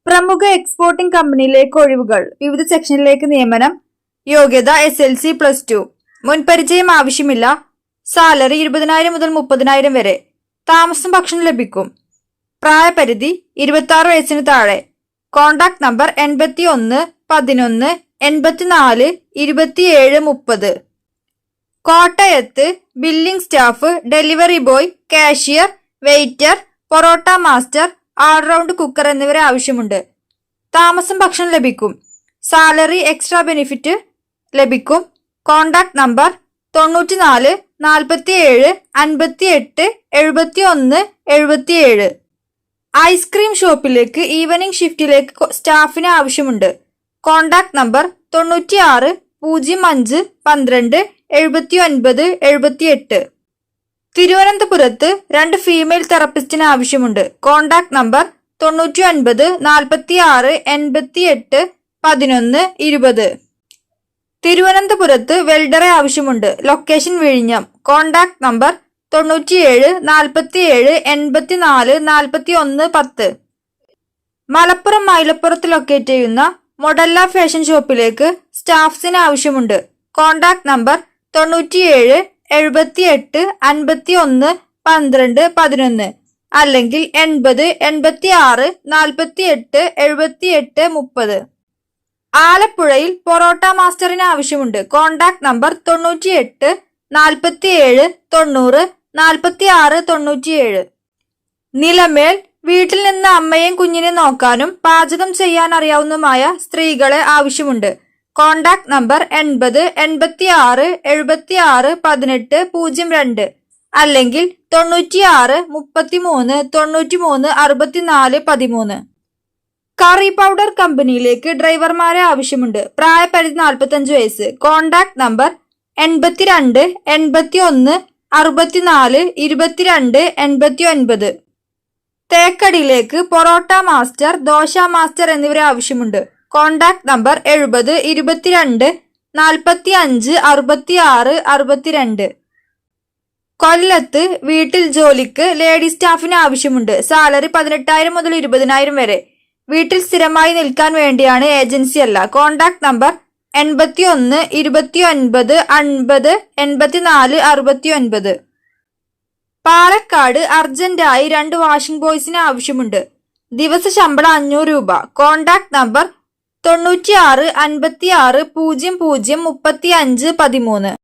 പ്രമുഖ എക്സ്പോർട്ടിംഗ് കമ്പനിയിലേക്ക് ഒഴിവുകൾ. വിവിധ സെക്ഷനിലേക്ക് നിയമനം. യോഗ്യത SLC+2. മുൻപരിചയം ആവശ്യമില്ല. സാലറി 20,000 മുതൽ 30,000 വരെ. താമസം ഭക്ഷണം ലഭിക്കും. പ്രായപരിധി 26 വയസ്സിന് താഴെ. Contact number 81 11 84 27 30. കോട്ടയത്ത് billing staff, delivery boy, cashier, waiter, parotta master, all-round cooker എന്നിവരെ ആവശ്യമുണ്ട്. താമസം ഭക്ഷണം ലഭിക്കും. സാലറി എക്സ്ട്രാ ബെനിഫിറ്റ് ലഭിക്കും. Contact number 94 47 58 71 77. ഐസ്ക്രീം ഷോപ്പിലേക്ക് ഈവനിംഗ് ഷിഫ്റ്റിലേക്ക് സ്റ്റാഫിന് ആവശ്യമുണ്ട്. Contact number 96 05 12 79 78. തിരുവനന്തപുരത്ത് 2 ഫീമെയിൽ തെറപ്പിസ്റ്റിന് ആവശ്യമുണ്ട്. Contact number 99 46 88 11 20. തിരുവനന്തപുരത്ത് വെൽഡറെ ആവശ്യമുണ്ട്. ലൊക്കേഷൻ വിഴിഞ്ഞം. Contact number 97 47 84 41 10. മലപ്പുറം മൈലപ്പുറത്ത് ലൊക്കേറ്റ് ചെയ്യുന്ന മൊഡല്ല ഫാഷൻ ഷോപ്പിലേക്ക് സ്റ്റാഫ്സിന് ആവശ്യമുണ്ട്. കോണ്ടാക്ട് നമ്പർ 97 78 51 12 11 അല്ലെങ്കിൽ 80 86 48 78 30. ആലപ്പുഴയിൽ പൊറോട്ട മാസ്റ്ററിന് ആവശ്യമുണ്ട്. Contact number 98 47 90 46 97. നിലമേൽ വീട്ടിൽ നിന്ന് അമ്മയും കുഞ്ഞിനെ നോക്കാനും പാചകം ചെയ്യാൻ അറിയാവുന്നതുമായ സ്ത്രീകളെ ആവശ്യമുണ്ട്. കോണ്ടാക്ട് നമ്പർ 80 86 76 18 02 അല്ലെങ്കിൽ 96 33 93 64 13. കറി പൗഡർ കമ്പനിയിലേക്ക് ഡ്രൈവർമാരെ ആവശ്യമുണ്ട്. പ്രായപരിധി 45 വയസ്സ്. Contact number 82 81 64 22 89. തേക്കടിയിലേക്ക് പൊറോട്ട മാസ്റ്റർ, ദോശ മാസ്റ്റർ എന്നിവരെ ആവശ്യമുണ്ട്. Contact number 70 22 45 66 62. കൊല്ലത്ത് വീട്ടിൽ ജോലിക്ക് ലേഡി സ്റ്റാഫിന് ആവശ്യമുണ്ട്. സാലറി 18,000 മുതൽ 20,000 വരെ. വീട്ടിൽ സ്ഥിരമായി നിൽക്കാൻ വേണ്ടിയാണ്, ഏജൻസി അല്ല. Contact number 81 29 50 84 69. പാലക്കാട് അർജന്റായി 2 വാഷിംഗ് ബോയ്സിന് ആവശ്യമുണ്ട്. ദിവസ ശമ്പളം 500 രൂപ. Contact number 96 56 00 35 13.